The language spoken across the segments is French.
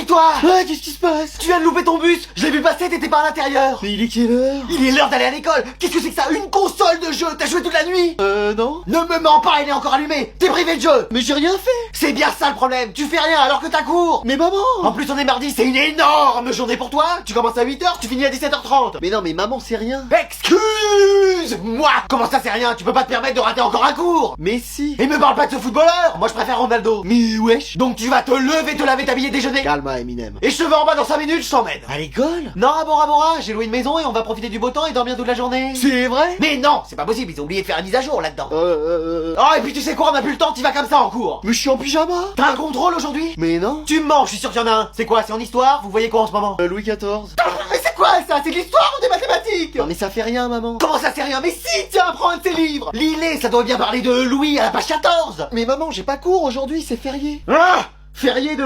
Réveille-toi! Ouais, qu'est-ce qui se passe? Tu viens de louper ton bus! Je l'ai vu passer, t'étais pas à l'intérieur! Mais il est quelle heure? Il est l'heure d'aller à l'école! Qu'est-ce que c'est que ça? Une console de jeu! T'as joué toute la nuit? Non. Ne me mens pas, il est encore allumé! T'es privé de jeu! Mais j'ai rien fait. C'est bien ça le problème! Tu fais rien alors que t'as cours! Mais maman! En plus on est mardi, c'est une énorme journée pour toi! Tu commences à 8h, tu finis à 17h30! Mais non, mais maman, c'est rien. Excuse-moi! Comment ça c'est rien? Tu peux pas te permettre de rater encore un cours! Mais si. Et me parle pas de ce footballeur! Moi je préfère Ronaldo! Mais wesh. Donc tu vas te lever, te laver, t'habiller, déjeuner! Calma, Eminem. Et je te veux en bas dans 5 minutes, je t'emmène! À l'école? Non, à Bora Bora, j'ai loué une maison et on va profiter du beau temps et dormir toute la journée! C'est vrai? Mais non, c'est pas possible, ils ont oublié de faire une mise à jour là-dedans! Oh, et puis tu sais quoi, on a plus le temps, t'y vas comme ça en cours! Mais je suis en pyjama. T'as un contrôle aujourd'hui? Mais non. Tu me mens, je suis sûr qu'il y en a un! C'est quoi, c'est en histoire? Vous voyez quoi en ce moment? Louis XIV. Mais c'est quoi ça? C'est de l'histoire ou des mathématiques? Non, mais ça fait rien, maman. Comment ça c'est rien? Mais si, tiens, prends un de ces livres! Lis-les, ça doit bien parler de Louis à la page 14! Mais maman, j'ai pas cours aujourd'hui, c'est férié. Ah! Férié,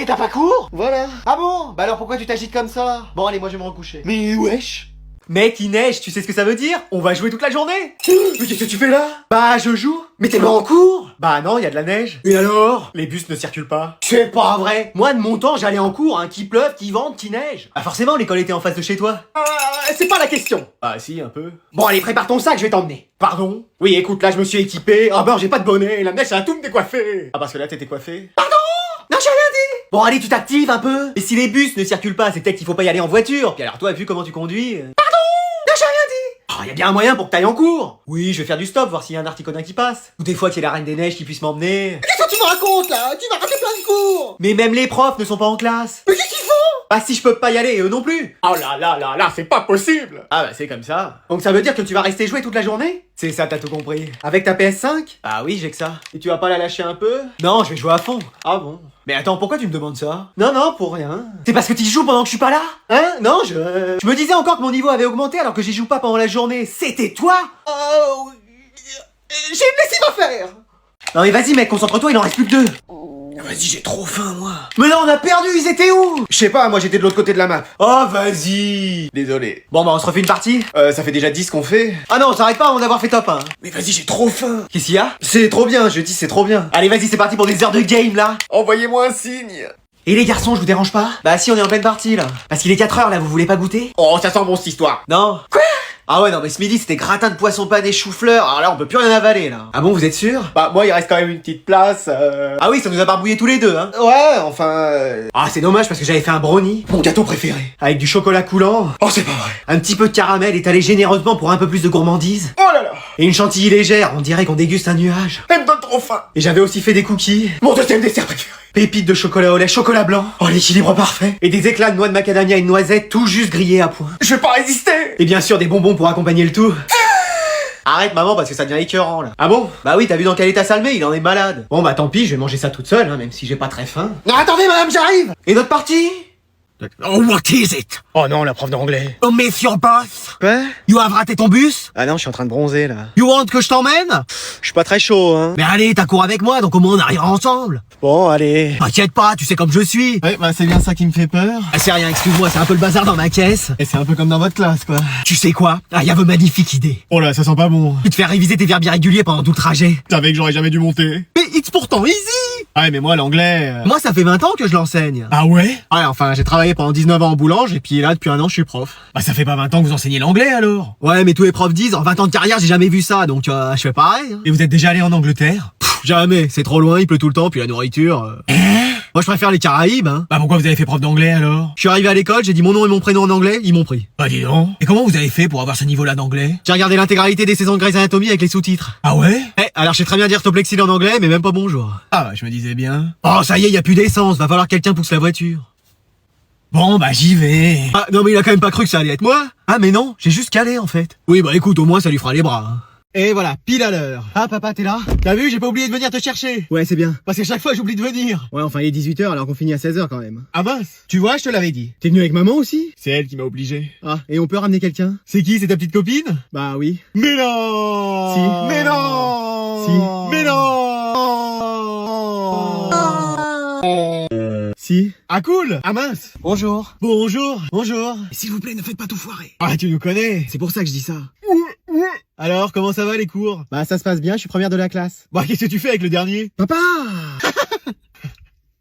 t'as pas cours? Voilà. Ah bon? Bah alors pourquoi tu t'agites comme ça? Bon allez, moi je vais me recoucher. Mais wesh. Mec, il neige, tu sais ce que ça veut dire? On va jouer toute la journée! Mais qu'est-ce que tu fais là? Bah je joue! Mais t'es pas en cours? Bah non, y a de la neige. Et alors? Les bus ne circulent pas. C'est pas vrai! Moi de mon temps, j'allais en cours, hein, qu'il pleuve, qu'il vente, qu'il neige. Ah forcément, l'école était en face de chez toi. C'est pas la question! Ah si, un peu. Bon allez, prépare ton sac, je vais t'emmener. Pardon? Oui, écoute, là je me suis équipé. Ah bah j'ai pas de bonnet, la neige ça va tout me décoiffer. Ah parce que là t'étais coiffé? Pardon? Non, j'ai rien dit! Bon allez, tu t'actives un peu. Et si les bus ne circulent pas, c'est peut-être qu'il faut pas y aller en voiture. Puis alors toi, vu comment tu conduis... J'ai rien dit! Oh, y a bien un moyen pour que t'ailles en cours! Oui, je vais faire du stop, voir s'il y a un articonin qui passe. Ou des fois qu'il y a la Reine des Neiges qui puisse m'emmener. Qu'est-ce que tu me racontes là? Tu vas rater plein de cours. Mais même les profs ne sont pas en classe. Mais qu'est-ce qu'ils font? Ah si je peux pas y aller, et eux non plus. Oh là, c'est pas possible. Ah bah c'est comme ça. Donc ça veut dire que tu vas rester jouer toute la journée? C'est ça, t'as tout compris. Avec ta PS5? Ah oui, j'ai que ça. Et tu vas pas la lâcher un peu? Non, je vais jouer à fond. Ah bon? Mais attends, pourquoi tu me demandes ça? Non, pour rien. C'est parce que tu joues pendant que je suis pas là? Hein? Non, je me disais encore que mon niveau avait augmenté alors que j'y joue pas pendant la journée. C'était toi? Oh... J'ai une lessive à faire. Non mais vas-y mec, concentre-toi, il en reste plus que 2. Vas-y, j'ai trop faim, moi. Mais là on a perdu, ils étaient où? Je sais pas, moi j'étais de l'autre côté de la map. Oh vas-y. Désolé. Bon bah on se refait une partie? Ça fait déjà 10 qu'on fait. Ah non, on s'arrête pas avant d'avoir fait top 1. Mais vas-y, j'ai trop faim. Qu'est-ce qu'il y a? C'est trop bien, je dis c'est trop bien. Allez vas-y, c'est parti pour des heures de game là. Envoyez-moi un signe. Et les garçons, je vous dérange pas? Bah si, on est en pleine partie là. Parce qu'il est 4h là, vous voulez pas goûter? Oh, ça sent bon cette histoire. Non. Quoi? Ah ouais, non mais ce midi c'était gratin de poisson pané chou-fleur, alors là on peut plus rien avaler là. Ah bon, vous êtes sûr? Bah moi il reste quand même une petite place. Ah oui, ça nous a barbouillé tous les deux hein. Ouais, enfin... Ah c'est dommage parce que j'avais fait un brownie. Mon gâteau préféré. Avec du chocolat coulant, Oh, c'est pas vrai. un petit peu de caramel étalé généreusement pour un peu plus de gourmandise. Oh là là. Et une chantilly légère, on dirait qu'on déguste un nuage. Elle me donne trop faim. Et j'avais aussi fait des cookies, Mon deuxième dessert préféré. pépites de chocolat au lait, chocolat blanc. Oh l'équilibre parfait. Et des éclats de noix de macadamia et de noisettes tout juste grillés à point. Je vais pas résister. Et bien sûr des bonbons pour accompagner le tout. Arrête maman parce que ça devient écœurant là. Ah bon? Bah oui, t'as vu dans quel état ça le met, il en est malade. Bon bah tant pis, je vais manger ça toute seule, hein, même si j'ai pas très faim. Non, attendez madame, j'arrive. Et notre partie? Oh, what is it? Oh non, la prof d'anglais. Oh, miss your boss? Quoi? You have raté ton bus? Ah non, je suis en train de bronzer là. You want que je t'emmène? Je suis pas très chaud, hein. Mais allez, t'as cours avec moi, donc au moins on arrivera ensemble. Bon, allez. T'inquiète pas, tu sais comme je suis. Ouais, bah c'est bien ça qui me fait peur. Ah, c'est rien, excuse-moi, c'est un peu le bazar dans ma caisse. Et c'est un peu comme dans votre classe, quoi. Tu sais quoi? Ah, y a une magnifique idée. Oh là, ça sent pas bon. Tu te fais réviser tes verbes irréguliers pendant tout le trajet. Tu savais que j'aurais jamais dû monter. Mais it's pourtant easy! Ouais, mais moi, l'anglais... Moi, ça fait 20 ans que je l'enseigne. Ah ouais? Ouais, enfin, j'ai travaillé pendant 19 ans en boulange, et puis là, depuis un an, je suis prof. Bah ça fait pas 20 ans que vous enseignez l'anglais, alors. Ouais, mais tous les profs disent, en 20 ans de carrière, j'ai jamais vu ça, donc je fais pareil. Hein. Et vous êtes déjà allé en Angleterre? Jamais, c'est trop loin, il pleut tout le temps, puis la nourriture... Moi, je préfère les Caraïbes, hein. Bah pourquoi vous avez fait prof d'anglais, alors? Je suis arrivé à l'école, j'ai dit mon nom et mon prénom en anglais, ils m'ont pris. Bah dis donc. Et comment vous avez fait pour avoir ce niveau-là d'anglais? J'ai regardé l'intégralité des saisons de Grey's Anatomy avec les sous-titres. Ah ouais? Alors je sais très bien dire Toplexil en anglais, mais même pas bonjour. Ah bah je me disais bien. Oh, ça y est, y a plus d'essence, va falloir que quelqu'un pousse la voiture. Bon bah j'y vais. Ah, non mais il a quand même pas cru que ça allait être moi. Ah mais non, j'ai juste calé en fait. Oui bah écoute, au moins ça lui fera les bras. Hein. Et voilà, pile à l'heure. Ah papa, t'es là? T'as vu, j'ai pas oublié de venir te chercher. Ouais, c'est bien. Parce que chaque fois j'oublie de venir. Ouais, enfin il est 18h alors qu'on finit à 16h quand même. Ah mince. Tu vois, je te l'avais dit. T'es venu avec maman aussi? C'est elle qui m'a obligé. Ah, et on peut ramener quelqu'un? C'est qui, c'est ta petite copine? Bah oui. Mais non. Si. Mais non. Si. Mais non. Si. Ah cool. Ah mince. Bonjour. Bonjour. Bonjour. S'il vous plaît, ne faites pas tout foirer. Ah tu nous connais. C'est pour ça que je dis ça. Alors, comment ça va les cours? Bah ça se passe bien, je suis première de la classe. Bah qu'est-ce que tu fais avec le dernier? Papa.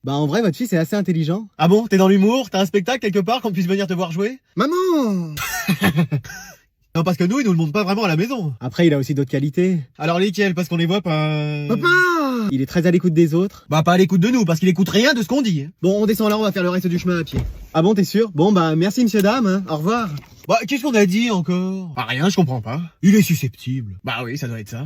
Bah en vrai, votre fils est assez intelligent. Ah bon, t'es dans l'humour? T'as un spectacle quelque part qu'on puisse venir te voir jouer? Maman! Non, parce que nous, il nous le montre pas vraiment à la maison. Après, il a aussi d'autres qualités. Alors lesquelles? Parce qu'on les voit pas... Papa! Il est très à l'écoute des autres. Bah pas à l'écoute de nous, parce qu'il écoute rien de ce qu'on dit. Bon, on descend là, on va faire le reste du chemin à pied. Ah bon, t'es sûr? Bon bah merci monsieur dame, hein. Au revoir. Bah qu'est-ce qu'on a dit encore? Bah rien, je comprends pas. Il est susceptible. Bah oui, ça doit être ça.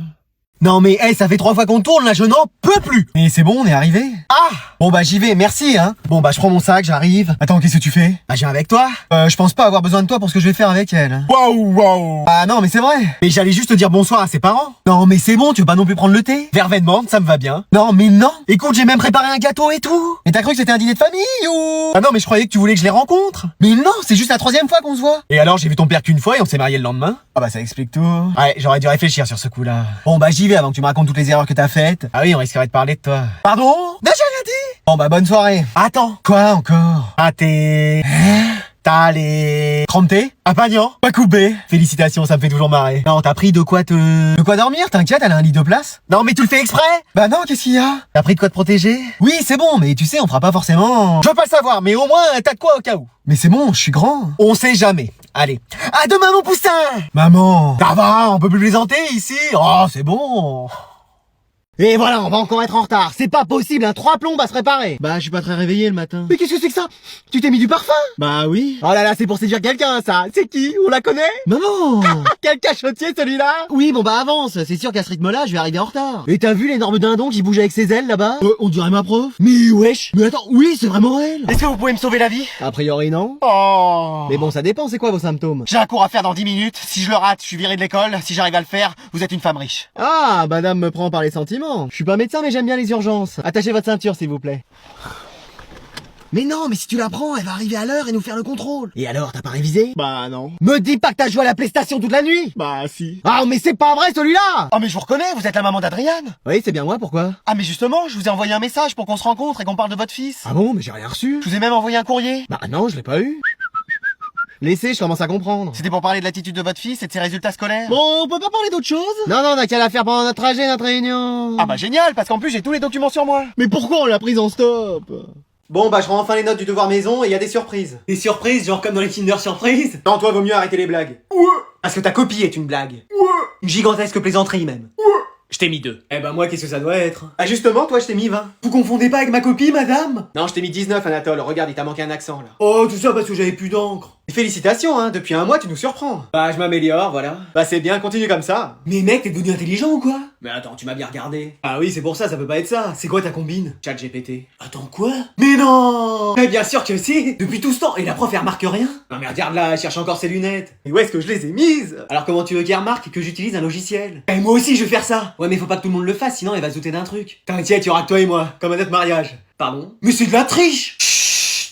Non mais, hey, ça fait 3 fois qu'on tourne là, je n'en peux plus. Mais c'est bon, on est arrivé. Ah! Bon bah j'y vais, merci hein. Bon bah je prends mon sac, j'arrive. Attends, qu'est-ce que tu fais? Bah je viens avec toi. Je pense pas avoir besoin de toi pour ce que je vais faire avec elle. Waouh. Ah non mais c'est vrai. Mais j'allais juste te dire bonsoir à ses parents. Non mais c'est bon, tu veux pas non plus prendre le thé? Vervenement, ça me va bien. Non mais non. Écoute, j'ai même préparé un gâteau et tout. Mais t'as cru que c'était un dîner de famille ou? Ah non mais je croyais que tu voulais que je les rencontre. Mais non, c'est juste la 3e fois qu'on se voit. Et alors j'ai vu ton père qu'une fois et on s'est marié le lendemain. Ah bah ça explique tout. Ouais, j'aurais dû réfléchir sur ce coup-là. Bon bah j'y vais avant que tu me racontes toutes les erreurs que t'as faites. Ah oui, on risquerait de parler de toi. Pardon? Non, j'ai rien dit. Bon bah bonne soirée. Attends. Quoi encore? Ah t'es... T'as les... Crampé? Ah Pagnan? Pas coupé? Félicitations, ça me fait toujours marrer. Non, t'as pris de quoi dormir? T'inquiète, elle a un lit de place. Non mais tu le fais exprès? Bah non, qu'est-ce qu'il y a? T'as pris de quoi te protéger? Oui, c'est bon, mais tu sais, on fera pas forcément... Je veux pas le savoir, mais au moins, t'as de quoi au cas où. Mais c'est bon, je suis grand. On sait jamais. Allez. À demain mon poussin! Maman! Ça va, on peut plus plaisanter ici? Oh, c'est bon. Et voilà, on va encore être en retard. C'est pas possible, 3 plombes à se réparer. Bah, je suis pas très réveillé le matin. Mais qu'est-ce que c'est que ça? Tu t'es mis du parfum? Bah oui. Oh là là, c'est pour séduire quelqu'un, ça. C'est qui? On la connaît? Maman! Quel cachotier, celui-là? Oui, bon bah avance. C'est sûr qu'à ce rythme-là, je vais arriver en retard. Et t'as vu l'énorme dindon qui bouge avec ses ailes, là-bas? On dirait ma prof. Mais wesh! Mais attends, oui, c'est vraiment elle. Est-ce que vous pouvez me sauver la vie? A priori, non. Oh! Mais bon, ça dépend, c'est quoi vos symptômes? J'ai un cours à faire dans 10 minutes. Si je le rate, je suis viré de l'école. Si j'arrive à le faire, vous êtes une femme riche. Ah, madame me prend par les sentiments. Je suis pas médecin, mais j'aime bien les urgences. Attachez votre ceinture, s'il vous plaît. Mais non, mais si tu la prends, elle va arriver à l'heure et nous faire le contrôle. Et alors, t'as pas révisé? Bah non. Me dis pas que t'as joué à la PlayStation toute la nuit. Bah si. Ah mais c'est pas vrai celui-là. Oh mais je vous reconnais, vous êtes la maman d'Adriane. Oui, c'est bien moi, pourquoi? Ah mais justement, je vous ai envoyé un message pour qu'on se rencontre et qu'on parle de votre fils. Ah bon, mais j'ai rien reçu. Je vous ai même envoyé un courrier. Bah non, je l'ai pas eu. Laissez, je commence à comprendre. C'était pour parler de l'attitude de votre fils et de ses résultats scolaires. Bon, on peut pas parler d'autre chose? Non, on a qu'à la faire pendant notre trajet, notre réunion. Ah bah génial, parce qu'en plus j'ai tous les documents sur moi. Mais pourquoi on l'a prise en stop? Bon bah je rends enfin les notes du devoir maison et il y a des surprises. Des surprises, genre comme dans les Kinder Surprise? Non, toi vaut mieux arrêter les blagues. Ouais. Parce que ta copie est une blague. Ouais. Une gigantesque plaisanterie même. Ouais. Je t'ai mis 2. Eh ben moi, qu'est-ce que ça doit être? Ah justement, toi je t'ai mis 20. Vous confondez pas avec ma copie, madame? Non, je t'ai mis 19, Anatole. Regarde, il t'a manqué un accent là. Oh, tout ça parce que j'avais plus d'encre. Félicitations, hein, depuis un mois tu nous surprends. Bah je m'améliore, voilà. Bah c'est bien, continue comme ça. Mais mec, t'es devenu intelligent ou quoi? Mais attends, tu m'as bien regardé. Ah oui, c'est pour ça peut pas être ça. C'est quoi ta combine? Chat GPT. Attends, quoi? Mais non! Mais bien sûr que si! Depuis tout ce temps, et la prof elle remarque rien? Non mais regarde là, elle cherche encore ses lunettes. Et où est-ce que je les ai mises? Alors comment tu veux qu'elle remarque que j'utilise un logiciel? Et moi aussi je vais faire ça! Ouais mais faut pas que tout le monde le fasse, sinon elle va se douter d'un truc. T'inquiète, il y aura que toi et moi, comme à notre mariage. Pardon? Mais c'est de la triche!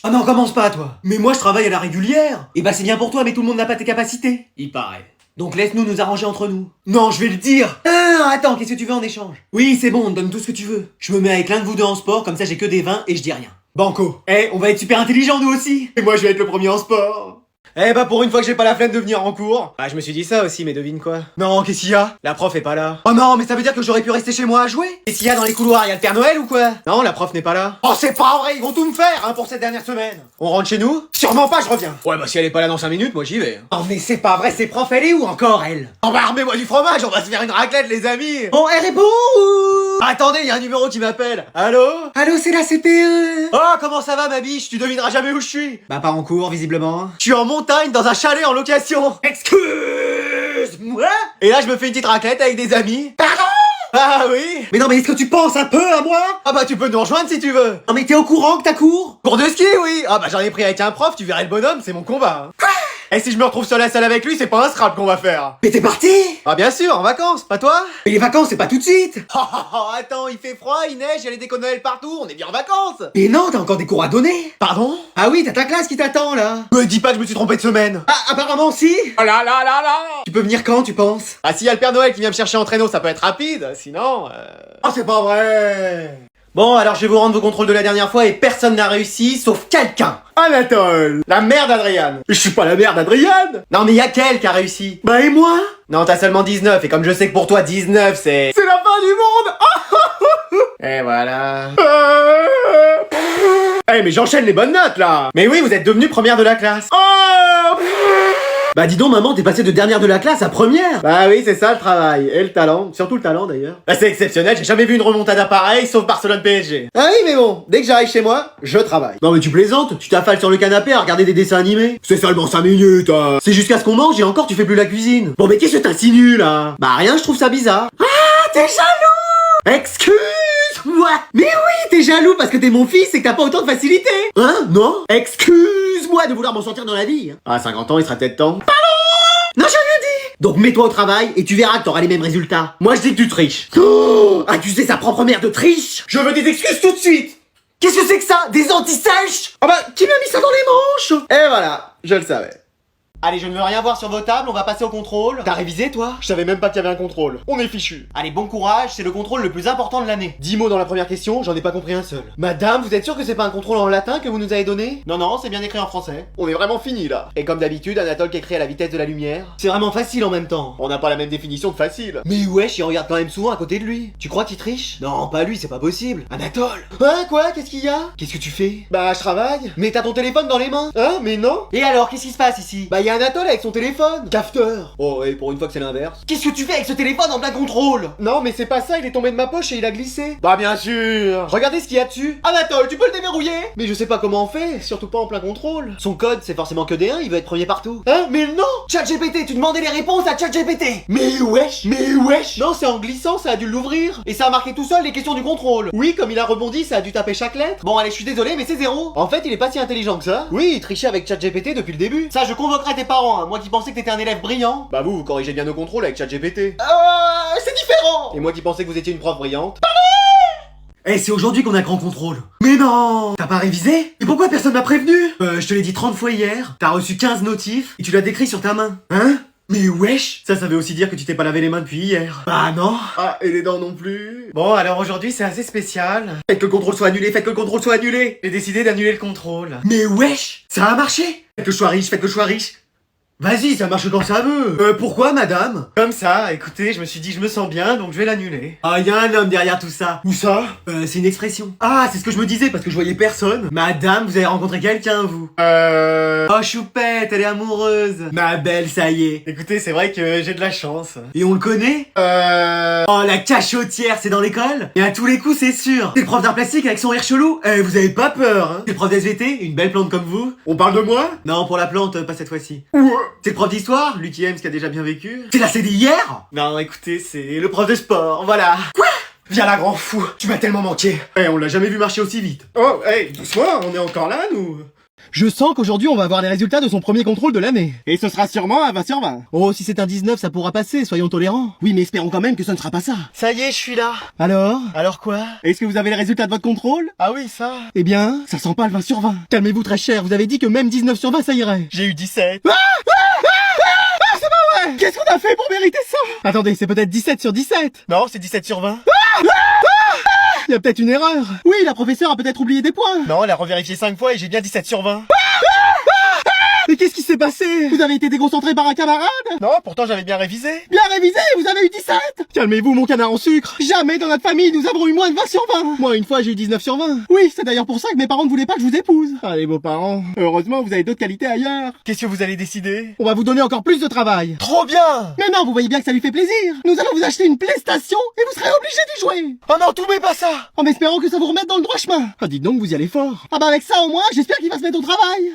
Ah non, commence pas, toi. Mais moi, je travaille à la régulière. Et bah, c'est bien pour toi, mais tout le monde n'a pas tes capacités. Il paraît. Donc laisse-nous nous arranger entre nous. Non, je vais le dire. Ah, attends, qu'est-ce que tu veux en échange? Oui, c'est bon, on te donne tout ce que tu veux. Je me mets avec l'un de vous deux en sport, comme ça j'ai que des 20 et je dis rien. Banco. Eh, on va être super intelligents nous aussi. Et moi, je vais être le premier en sport. Eh bah pour une fois que j'ai pas la flemme de venir en cours. Bah je me suis dit ça aussi, mais devine quoi? Non, qu'est-ce qu'il y a? La prof est pas là. Oh non, mais ça veut dire que j'aurais pu rester chez moi à jouer? Qu'est-ce qu'il y a dans les couloirs? Il y a le Père Noël ou quoi? Non, la prof n'est pas là. Oh c'est pas vrai, ils vont tout me faire hein, pour cette dernière semaine. On rentre chez nous? Sûrement pas, je reviens. Ouais bah si elle est pas là dans 5 minutes, moi j'y vais. Oh mais c'est pas vrai, c'est prof, elle est où encore elle? Oh bah armez-moi du fromage, on va se faire une raclette les amis. Bon, elle répond ou... Attendez, il y a un numéro qui m'appelle. Allô? Allô, c'est la CPE. Oh, comment ça va ma biche? Tu devineras jamais où je suis. Bah pas en cours visiblement. Je suis en montagne dans un chalet en location. Excuse-moi. Et là je me fais une petite raclette avec des amis. Pardon? Ah oui. Mais non mais est-ce que tu penses un peu à moi? Ah bah tu peux nous rejoindre si tu veux. Non mais t'es au courant que t'as cours? Cours de ski oui. Ah bah j'en ai pris avec un prof, tu verrais le bonhomme, c'est mon combat. Quoi? Et si je me retrouve sur la salle avec lui, c'est pas un scrap qu'on va faire. Mais t'es parti? Ah bien sûr, en vacances, pas toi? Mais les vacances c'est pas tout de suite. Oh, attends, il fait froid, il neige, il y a les décos de Noël partout, on est bien en vacances. Mais non, t'as encore des cours à donner. Pardon? Ah oui, t'as ta classe qui t'attend là. Me dis pas que je me suis trompé de semaine. Ah apparemment si. Oh là là là là. Tu peux venir quand tu penses? Ah s'il y a le Père Noël qui vient me chercher en traîneau, ça peut être rapide, sinon... Oh c'est pas vrai. Bon, alors je vais vous rendre vos contrôles de la dernière fois et personne n'a réussi, sauf quelqu'un. Anatole, la mère d'Adriane. Je suis pas la mère d'Adriane. Non mais y'a qu'elle qui a réussi. Bah et moi? Non, t'as seulement 19 et comme je sais que pour toi 19 c'est... C'est la fin du monde. Et voilà. Eh mais j'enchaîne les bonnes notes là. Mais oui, vous êtes devenue première de la classe. Bah dis donc maman, t'es passée de dernière de la classe à première. Bah oui, c'est ça le travail. Et le talent, surtout le talent d'ailleurs. Bah c'est exceptionnel, j'ai jamais vu une remontada pareille sauf Barcelone PSG. Ah oui mais bon, dès que j'arrive chez moi, je travaille. Non mais tu plaisantes, tu t'affales sur le canapé à regarder des dessins animés. C'est seulement 5 minutes. C'est jusqu'à ce qu'on mange et encore tu fais plus la cuisine. Bon mais qu'est-ce que t'insinues là? Bah rien, je trouve ça bizarre. Ah, t'es jaloux? Excuse-moi. Mais oui, t'es jaloux parce que t'es mon fils et que t'as pas autant de facilité. Hein? Non? Excuse-moi de vouloir m'en sortir dans la vie. À 50 ans, il sera peut-être temps. Non, j'ai rien dit. Donc mets-toi au travail et tu verras que t'auras les mêmes résultats. Moi je dis que tu triches. Accuser sa propre mère de triche. Je veux des excuses tout de suite. Qu'est-ce que c'est que ça? Des anti-sèches? Ah bah, qui m'a mis ça dans les manches? Et voilà, je le savais. Allez, je ne veux rien voir sur vos tables, on va passer au contrôle. T'as révisé toi? Je savais même pas qu'il y avait un contrôle. On est fichu. Allez, bon courage, c'est le contrôle le plus important de l'année. 10 mots dans la première question, j'en ai pas compris un seul. Madame, vous êtes sûre que c'est pas un contrôle en latin que vous nous avez donné? Non, non, c'est bien écrit en français. On est vraiment fini là. Et comme d'habitude, Anatole qui écrit à la vitesse de la lumière. C'est vraiment facile en même temps. On n'a pas la même définition de facile. Mais wesh, il regarde quand même souvent à côté de lui. Tu crois qu'il triche? Non, pas lui, c'est pas possible. Anatole. Hein, quoi? Qu'est-ce qu'il y a? Qu'est-ce que tu fais? Bah, je travaille. Mais t'as ton téléphone dans les mains? Hein? Mais non. Et alors, qu'est-ce qui se passe ici? Bah, y a Anatole avec son téléphone. Cafeteur. Oh, et pour une fois que c'est l'inverse. Qu'est-ce que tu fais avec ce téléphone en plein contrôle? Non, mais c'est pas ça, il est tombé de ma poche et il a glissé. Bah, bien sûr. Regardez ce qu'il y a dessus. Anatole, tu peux le déverrouiller? Mais je sais pas comment on fait, surtout pas en plein contrôle. Son code, c'est forcément que des 1, il veut être premier partout. Hein? Mais non! ChatGPT, tu demandais les réponses à ChatGPT. Mais wesh! Non, c'est en glissant, ça a dû l'ouvrir. Et ça a marqué tout seul les questions du contrôle. Oui, comme il a rebondi, ça a dû taper chaque lettre. Bon, allez, je suis désolé, mais c'est 0. En fait, il est pas si intelligent que ça. Oui, il trichait avec ChatGPT depuis le début. Ça, je convoquerai tes parents, hein. Moi qui pensais que t'étais un élève brillant. Bah vous corrigez bien nos contrôles avec ChatGPT. C'est différent. Et moi qui pensais que vous étiez une prof brillante. Eh, c'est aujourd'hui qu'on a grand contrôle. Mais non! T'as pas révisé? Et pourquoi personne m'a prévenu? Je te l'ai dit 30 fois hier, t'as reçu 15 notifs, et tu l'as décrit sur ta main. Hein? Mais wesh! Ça veut aussi dire que tu t'es pas lavé les mains depuis hier. Bah non! Ah, et les dents non plus. Bon, alors aujourd'hui c'est assez spécial. Faites que le contrôle soit annulé, faites que le contrôle soit annulé! J'ai décidé d'annuler le contrôle. Mais wesh! Ça a marché! Faites que je sois riche, faites que je sois riche! Vas-y, ça marche quand ça veut. Pourquoi, madame? Comme ça, écoutez, je me suis dit je me sens bien, donc je vais l'annuler. Ah, y a un homme derrière tout ça. Où ça? C'est une expression. Ah, c'est ce que je me disais, parce que je voyais personne. Madame, vous avez rencontré quelqu'un, vous? Oh, choupette, elle est amoureuse. Ma belle, ça y est. Écoutez, c'est vrai que j'ai de la chance. Et on le connaît? Oh, la cachotière, c'est dans l'école? Et à tous les coups, c'est sûr. C'est le prof d'art plastique avec son rire chelou? Vous avez pas peur, hein? C'est le prof d'SVT, une belle plante comme vous? On parle de moi? Non, pour la plante, pas cette fois-ci. C'est le prof d'histoire, lui qui aime ce qu'il a déjà bien vécu. C'est la CD hier? Non, écoutez, c'est le prof de sport, voilà. Quoi? Viens là, grand fou, tu m'as tellement manqué. On l'a jamais vu marcher aussi vite. Oh, doucement, on est encore là, nous? Je sens qu'aujourd'hui on va avoir les résultats de son premier contrôle de l'année. Et ce sera sûrement un 20 sur 20. Oh, si c'est un 19, ça pourra passer, soyons tolérants. Oui, mais espérons quand même que ce ne sera pas ça. Ça y est, je suis là. Alors? Alors quoi? Est-ce que vous avez les résultats de votre contrôle? Ah oui, ça. Eh bien, ça sent pas le 20 sur 20. Calmez-vous très cher, vous avez dit que même 19 sur 20 ça irait. J'ai eu 17. C'est pas vrai! Qu'est-ce qu'on a fait pour mériter ça? Attendez, c'est peut-être 17 sur 17. Non, c'est 17 sur 20. Il y a peut-être une erreur. Oui, la professeure a peut-être oublié des points. Non, elle a revérifié 5 fois et j'ai bien 17 sur 20. Mais qu'est-ce qui s'est passé? Vous avez été déconcentré par un camarade? Non, pourtant j'avais bien révisé. Bien révisé, vous avez eu 17. Calmez-vous, mon canard en sucre. Jamais dans notre famille nous avons eu moins de 20 sur 20. Moi, une fois, j'ai eu 19 sur 20. Oui, c'est d'ailleurs pour ça que mes parents ne voulaient pas que je vous épouse. Allez, beaux parents. Heureusement, vous avez d'autres qualités ailleurs. Qu'est-ce que vous allez décider? On va vous donner encore plus de travail. Trop bien! Mais non, vous voyez bien que ça lui fait plaisir. Nous allons vous acheter une PlayStation et vous serez obligé d'y jouer. Oh non, tout met pas ça! En espérant que ça vous remette dans le droit chemin. Ah, dites donc, vous y allez fort. Ah bah avec ça, au moins, j'espère qu'il va se mettre au travail.